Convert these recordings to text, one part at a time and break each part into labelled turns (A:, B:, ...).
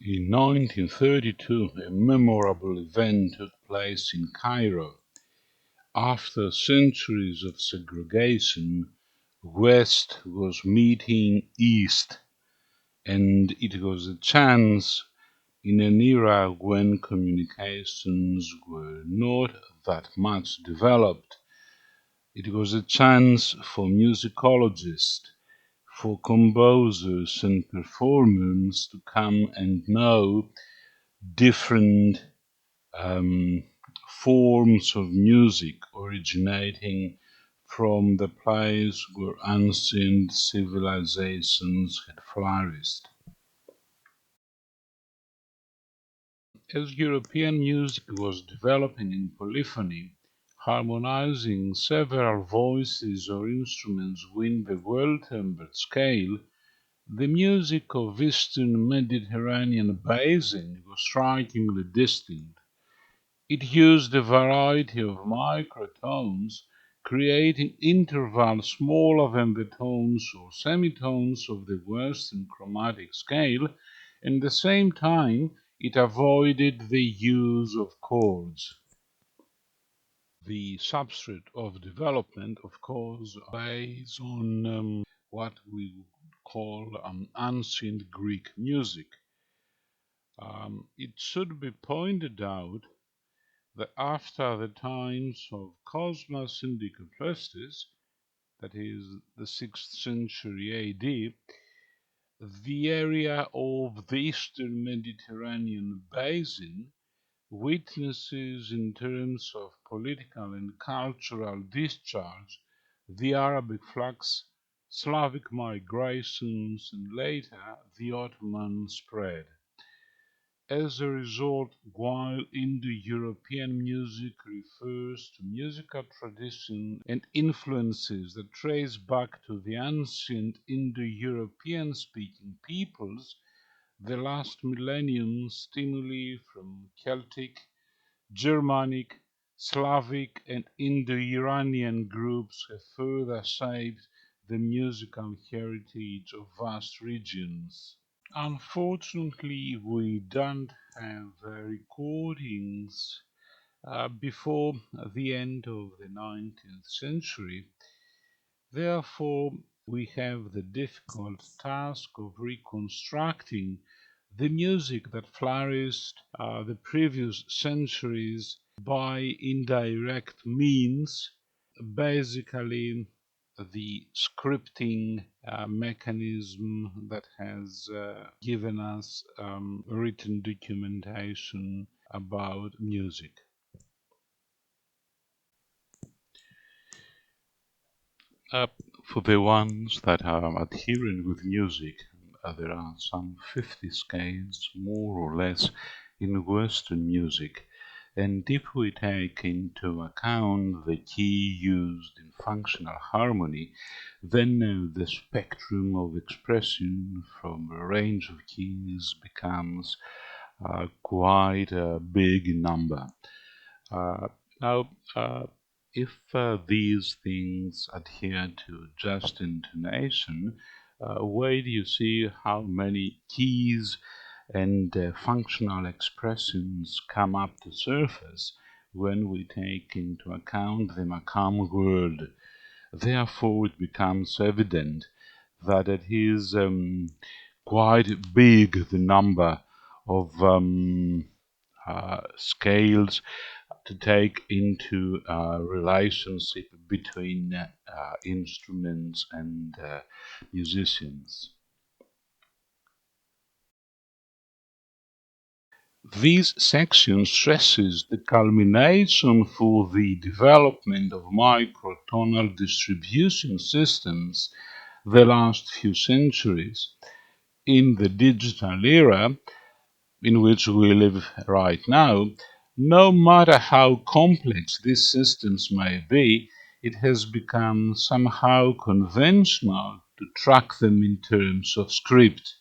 A: In 1932, a memorable event took place in Cairo. After centuries of segregation, West was meeting East, and it was a chance in an era when communications were not that much developed. It was a chance for musicologists, for composers and performers to come and know different um, forms of music originating from the place where ancient civilizations had flourished. As European music was developing in polyphony, harmonizing several voices or instruments within the well-tempered scale, the music of Eastern Mediterranean Basin was strikingly distinct. It used a variety of microtones, creating intervals smaller than the tones or semitones of the Western chromatic scale, and at the same time it avoided the use of chords. The substrate of development, of course, based on what we would call ancient Greek music. It should be pointed out that after the times of Cosmas Indicopleustes, that is the 6th century AD, the area of the Eastern Mediterranean Basin witnesses in terms of political and cultural discharge the Arabic flux, Slavic migrations, and later the Ottoman spread. As a result, while Indo-European music refers to musical tradition and influences that trace back to the ancient Indo-European speaking peoples, the last millennium stimuli from Celtic, Germanic, Slavic, and Indo-Iranian groups have further shaped the musical heritage of vast regions. Unfortunately, we don't have recordings before the end of the 19th century. Therefore, we have the difficult task of reconstructing the music that flourished the previous centuries by indirect means, basically the scripting mechanism that has given us written documentation about music. For the ones that are adherent with music, there are some 50 scales, more or less, in Western music. And if we take into account the key used in functional harmony, then the spectrum of expression from a range of keys becomes quite a big number. Now, if these things adhere to just intonation, where do you see how many keys and functional expressions come up to surface when we take into account the Makam world? Therefore, it becomes evident that it is quite big, the number of scales to take into relationship between instruments and musicians. This section stresses the culmination for the development of microtonal distribution systems the last few centuries. In the digital era in which we live right now, no matter how complex these systems may be, it has become somehow conventional to track them in terms of script.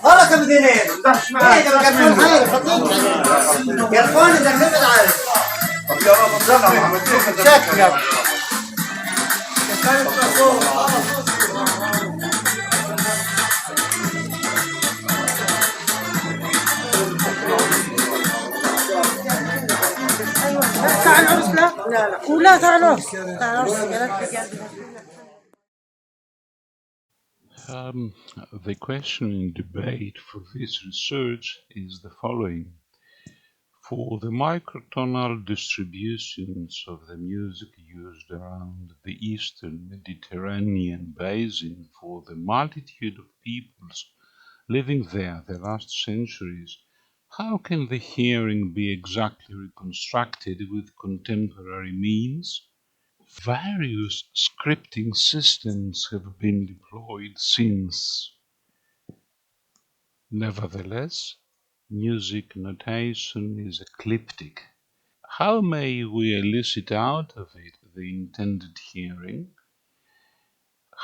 B: غلط بدينين معايا ما كان عارف يا اخوان اذا كنت عارف شكلك تعال العرس لا ولا تعال العرس
A: The question in debate for this research is the following. For the microtonal distributions of the music used around the eastern Mediterranean basin for the multitude of peoples living there the last centuries, how can the hearing be exactly reconstructed with contemporary means? Various scripting systems have been deployed since. Nevertheless, music notation is ecliptic. How may we elicit out of it the intended hearing?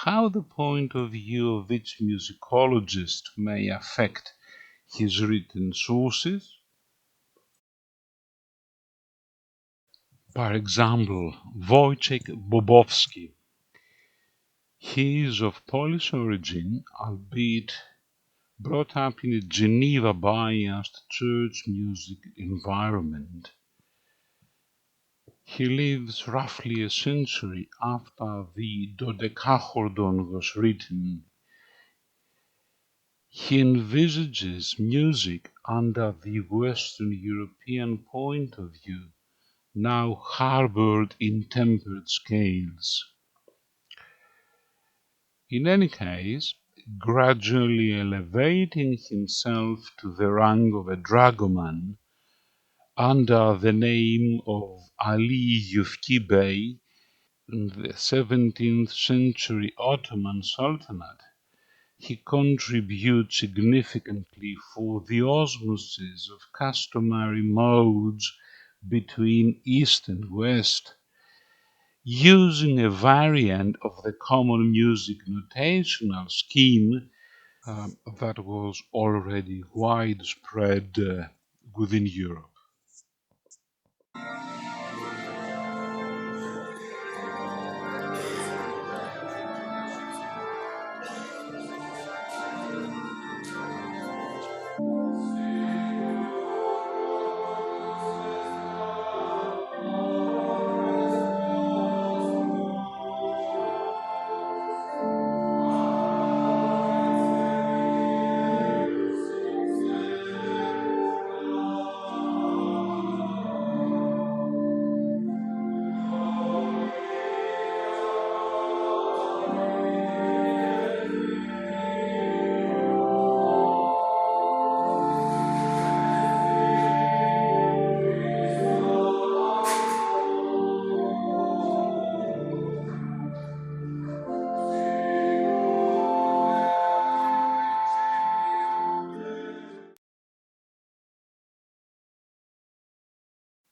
A: How the point of view of each musicologist may affect his written sources? For example, Wojciech Bobowski. He is of Polish origin, albeit brought up in a Geneva-biased church music environment. He lives roughly a century after the Dodecahordon was written. He envisages music under the Western European point of view, now harbored in tempered scales. In any case, gradually elevating himself to the rank of a dragoman under the name of Ali Yufki Bey in the 17th century Ottoman Sultanate, he contributes significantly for the osmosis of customary modes between East and West, using a variant of the common music notational scheme that was already widespread within Europe.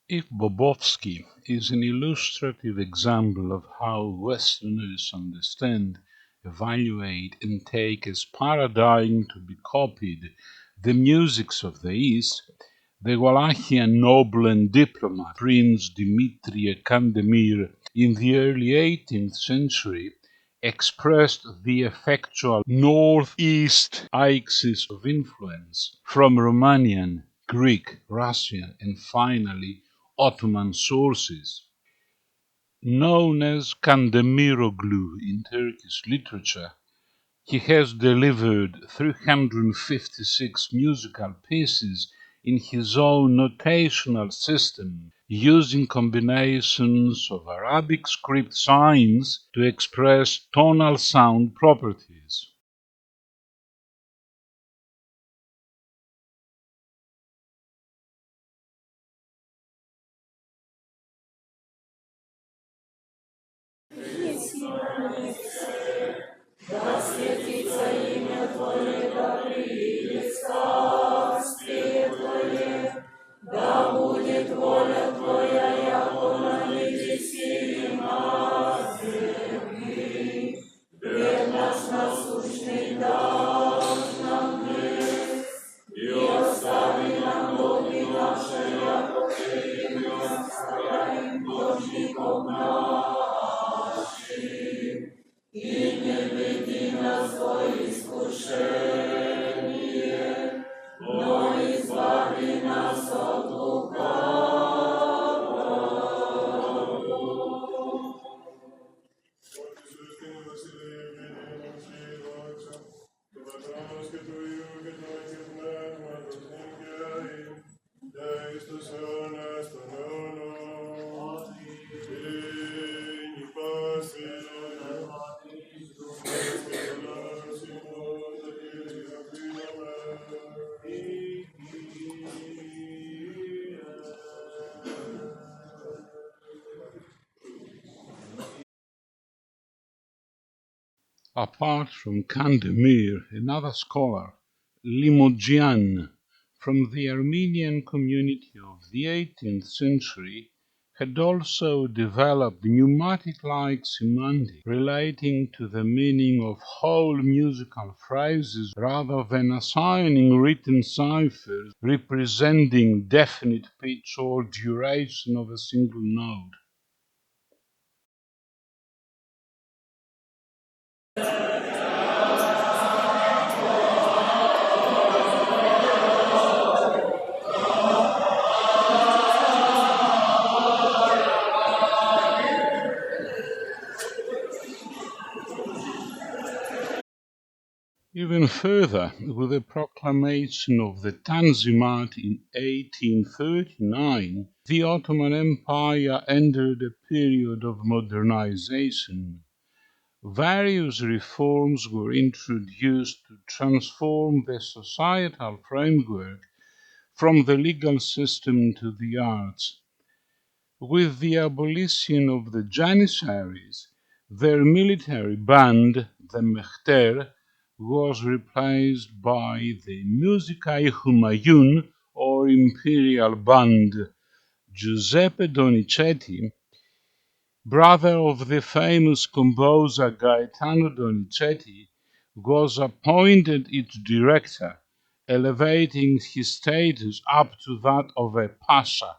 A: If Bobovsky is an illustrative example of how Westerners understand, evaluate, and take as paradigm to be copied the musics of the East, the Wallachian noble and diplomat Prince Dmitri Kandemir in the early 18th century expressed the effectual northeast axis of influence from Romanian, Greek, Russian, and finally Ottoman sources. Known as Kandemiroglu in Turkish literature, he has delivered 356 musical pieces in his own notational system, using combinations of Arabic script signs to express tonal sound properties. Apart from Kandemir, another scholar, Limogian, from the Armenian community of the 18th century, had also developed pneumatic-like semantics relating to the meaning of whole musical phrases rather than assigning written ciphers representing definite pitch or duration of a single note. Even further, with the proclamation of the Tanzimat in 1839, the Ottoman Empire entered a period of modernization. Various reforms were introduced to transform the societal framework from the legal system to the arts. With the abolition of the Janissaries, their military band, the Mehter, was replaced by the Musicai Humayun or Imperial Band. Giuseppe Donizetti, brother of the famous composer Gaetano Donizetti, was appointed its director, elevating his status up to that of a pasha.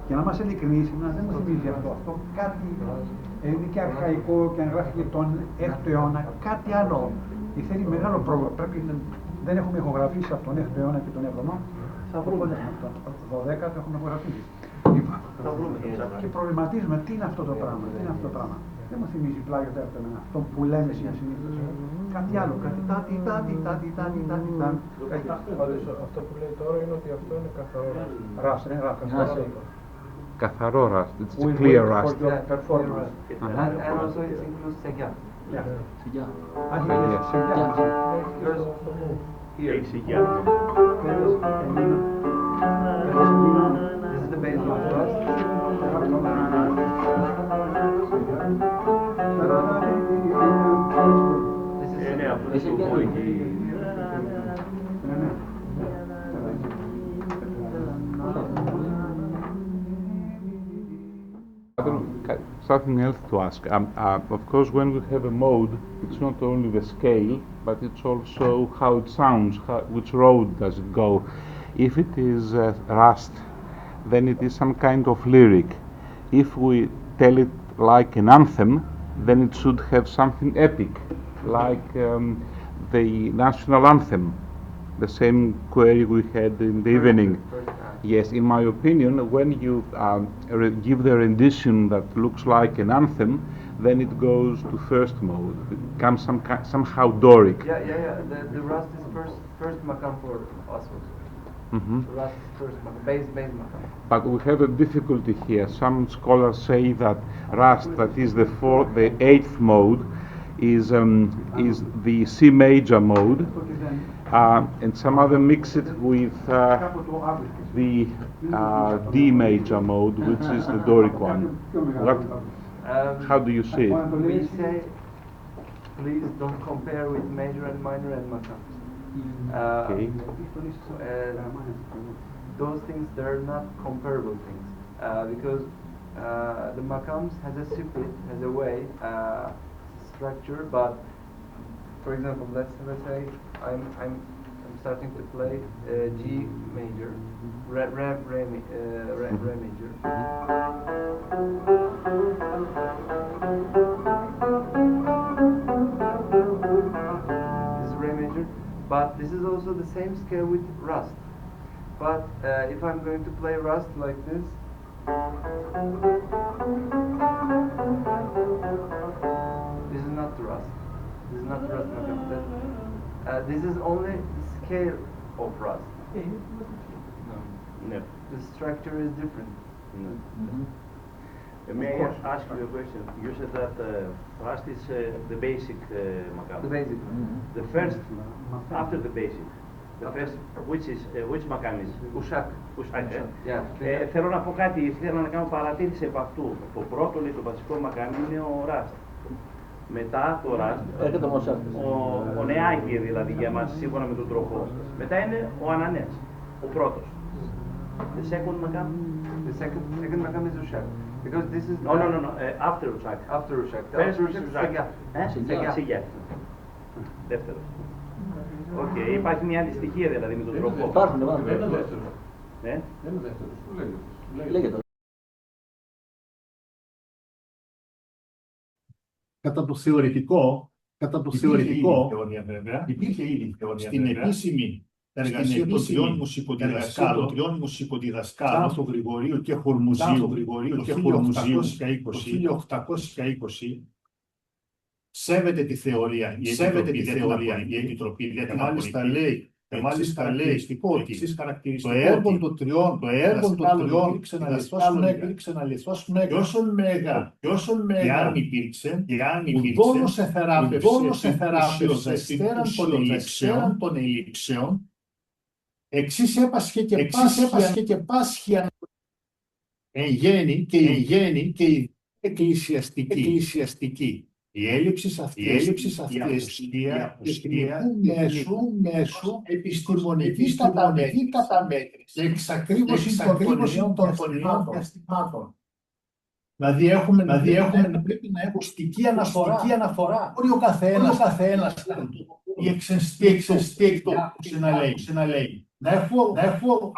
C: Για να είμαστε ειλικρινείς, δεν μου θυμίζει αυτό. Αυτό κάτι είναι και αρχαϊκό και αν γράφει και τον 6ο αιώνα, κάτι άλλο. Θέλει μεγάλο πρόβλημα. Δεν έχουμε ηχογραφήσει από τον 6ο αιώνα και τον 7ο. Θα βρούμε αυτό. Το 12 το έχουμε ηχογραφήσει. Και προβληματίζουμε τι είναι αυτό το πράγμα. Τι είναι αυτό το πράγμα. Δεν μου θυμίζει πλάγιο το 7ο, αυτό που λέμε συνήθως. Κάτι άλλο. Κάτι τάτι.
D: Αυτό που λέει τώρα είναι ότι αυτό είναι καθαρό
C: Rust, είναι καθαρό.
E: Καθαρό rust, it's clear rust.
C: For your performance.
F: And also it includes Sega.
C: Yeah.
F: Sega.
C: Because
F: Here. This is the base of rust. This is
A: Something else to ask. Of course, when we have a mode, it's not only the scale, but it's also how it sounds, which road does it go. If it is rust, then it is some kind of lyric. If we tell it like an anthem, then it should have something epic, like the national anthem, the same query we had in the evening. Yes, in my opinion, when you give the rendition that looks like an anthem, then it goes to first mode. It becomes somehow Doric.
F: Yeah. The rust is first makam for us also. The rust is first makam, base makam.
A: But we have a difficulty here. Some scholars say that rust, that is the eighth mode, is the C major mode. And some other mix it with the D major mode, which is the Doric one. How do you see it?
F: We say, please don't compare with major and minor and makams.
A: Okay.
F: Those things, they're not comparable things, because the makams has a split, has a way, structure, but for example, let's say I'm starting to play G major, Re major. This is Re major, but this is also the same scale with rust. But if I'm going to play rust like this, this is not the rust. This is not rust makam. This is only the scale of rust. No. The structure is different.
G: May I ask you a question? You said that first is the basic makam.
F: The basic.
G: The first, after the basic. The first, which makam is?
F: Ushak.
G: Ushak,
F: Yeah.
G: θέλω να πω κάτι, ήθελα να κάνω παρατήρηση από αυτού. Το πρώτο, λέει, το βασικό μακάμ είναι ο Ραστ. Μετά το Ραστ, ο Νεάκη δηλαδή για μας, σύμφωνα με τον τροχό. Μετά είναι ο Ανανές, ο πρώτος. The second makam?
F: The second makam is Ushak. Because this is...
G: No, after Ushak.
F: After Ushak.
G: First
F: After
G: is
F: Ushak.
G: Ushak. Σιγιά. Δεύτερος. Οκ, υπάρχει μια αντιστοιχία δηλαδή με τον τροχό.
H: Υπάρχουν.
G: Ναι.
D: Δεν είναι δεύτερος.
H: Λέγεται.
I: Κατά το θεωρητικό, υπήρχε ήδη θεώρια, στην επίσημη εργασία των τριών μουσικοδιδασκάλων, Τάσο Γρηγορίου και Χορμουζίου, το 1820, σέβεται τη θεωρία η Επιτροπή, γιατί μάλιστα λέει ότι το έργο των τριών υπήρξε να λιθώσουν και όσον μέγα ουδόνος εθεράπευσε πέραν των ελλείψεων, εξής έπασχε και πάσχει εν γέννη και η εκκλησιαστική. Η έλλειψη αυτή, η απουσία μέσου επιστημονικής καταμέτρησης και εξακρίβωση των διαστημάτων. Δηλαδή έχουμε να πρέπει να έχουμε ακουστική αναφορά. Μπορεί ο καθένας η εξαιστή εκτόπωση να λέει. Να έχω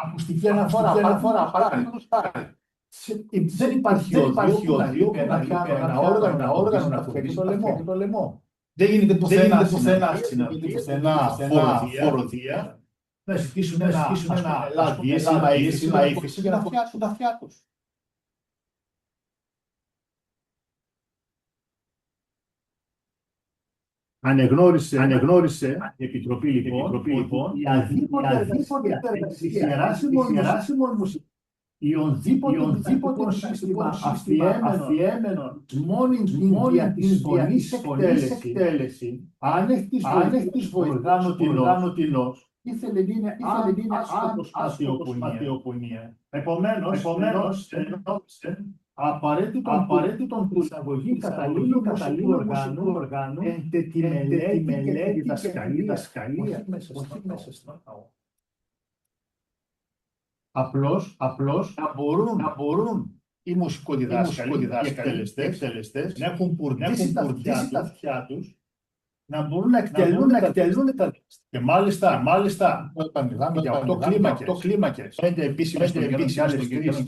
I: ακουστική αναφορά. Δεν υπάρχει όδιο ένα όργανο να φτιάξει το λαιμό. Δεν γίνεται πουθενά φοροδία να ζητήσουν ένα λάδι, ύφεση για να φτιάξουν τα αυτιά τους. Ανεγνώρισε η Επιτροπή λοιπόν η αδίποτε γεράσιμων μουσικών ή ονδήποτε σύστημα αφιέμενον μόνη της φωνής εκτέλεση άνεχτης οργάνωτινος ήθελε είναι αστιοπονία. Επομένως, απαραίτητον του εισαγωγή καταλήλου μουσικού οργάνου εν τη μελέτη και τη διδασκαλία, όχι μέσα στον ναό. Απλώς να μπορούν οι μουσικοδιδάσκαλοι, οι εκτελεστές, να έχουν πουρνήσει τα αυτιά τους, να μπορούν να εκτελούν τα δίκτυα. Και μάλιστα, για 8 κλίμακες, 5 επίσημες και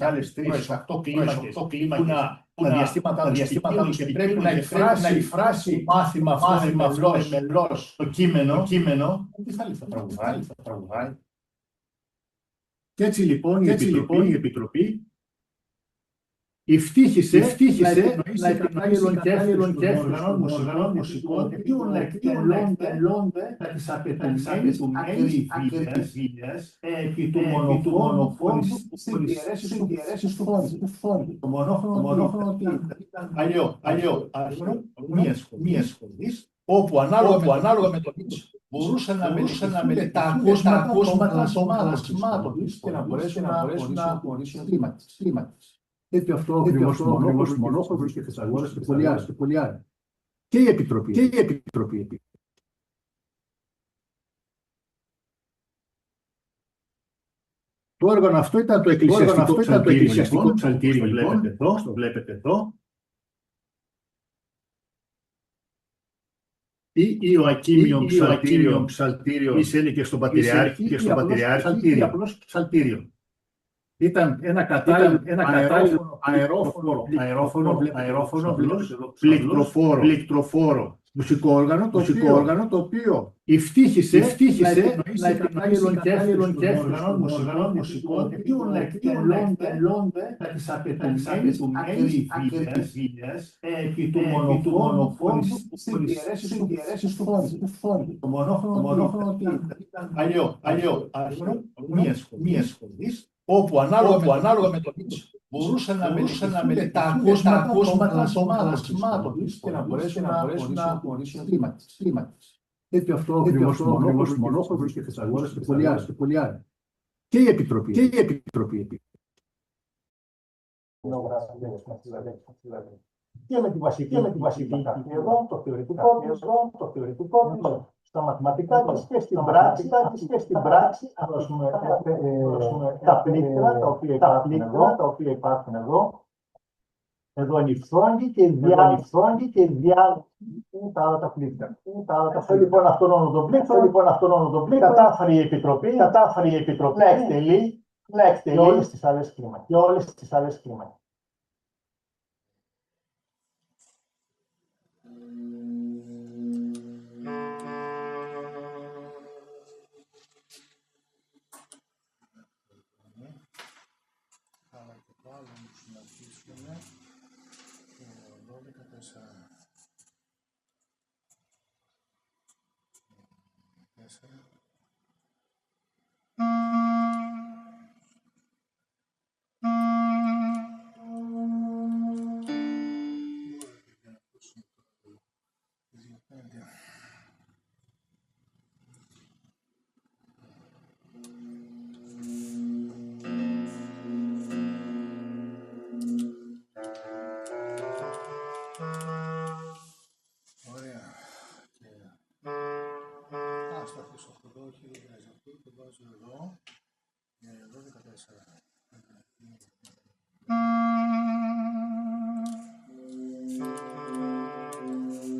I: άλλες 3, 8 κλίμακες, που τα διαστήματα τους και πρέπει να εκφράσει μάθημα αυτό μελώς το κείμενο, τι θα τραγουδάει. Και έτσι λοιπόν η Επιτροπή ευτύχησε να επινοήσει κατάλληλων και οργανών μουσικών να εκτελώνται τα της απαιτουμένης ακρίβειας επί του μονοφώνου συνδιαιρέσεις του φόντου. Το μονόφωνο ήταν παλιό μία σχολής, όπου ανάλογα με το ύψος μπορούσαν να μελετηθούν τα ακούσματα των κλασσιμάτων και να μπορέσουν να ορίσουν κλίματες. Έτσι αυτό ακριβώς μονόχο βρίσκεται στις αγορές και πολλοί άλλοι. Και η Επιτροπή. Το όργανο αυτό ήταν το εκκλησιαστικό ψαλτήρι, το βλέπετε εδώ. Ή Ιωακίμιο ψαλτήριο, ή και στον Πατριάρχη ή απλώς ψαλτήριο. Ήταν ένα κατάλληλο αερόφωνο, πληκτροφόρο μουσικό όργανο, το οποίο ευτύχησε να επινοήσει κατάλληλων και οργανών μουσικών να εκτελώνται τα της απαιτουμένης ακρίβειας επί του μονοφώνου συνδιαιρέσεις του φόντου. Το μονόφωνο ήταν παλιό, μία σχολής, όπου ανάλογα με το ύψος μπορούσαν να μελετηθούν τα ακούσματα των κλασσιμάτων της και να μπορέσουν να ορίσουν κλίμα της. Έτσι αυτό ακριβώς μονόχος βρίσκεται στις αγορές και πολλοί άλλοι. Και η Επιτροπή. Και με τη βασική εδώ, το θεωρητικό της, στα μαθηματικά της και στην πράξη, να δώσουμε τα πλήκτρα τα οποία υπάρχουν εδώ. Εδώ είναι η φθόνη και η διάλυση. Είναι τα άλλα τα πλήκτρα. Αυτό λοιπόν αυτόν τον πλήκτρο κατάφερε η Επιτροπή να εκτελεί όλες τις άλλες κλίμακες.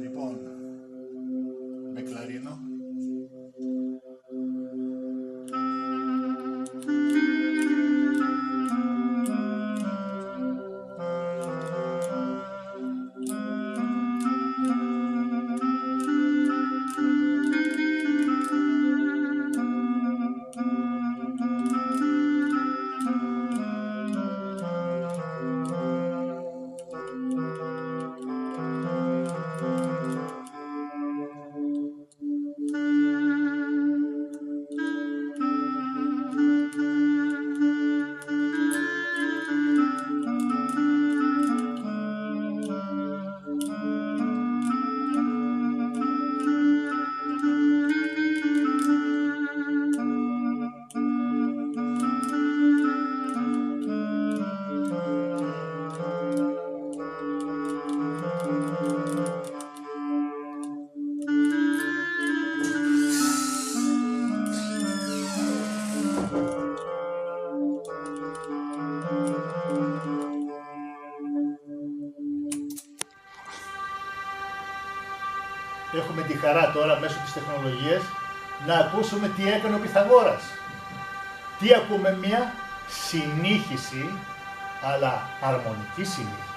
I: Λοιπόν, με κλαρίνο. Έχουμε τη χαρά τώρα μέσω της τεχνολογίας να ακούσουμε τι έκανε ο Πυθαγόρας. Τι ακούμε? Μια συνήχηση, αλλά αρμονική συνήχηση.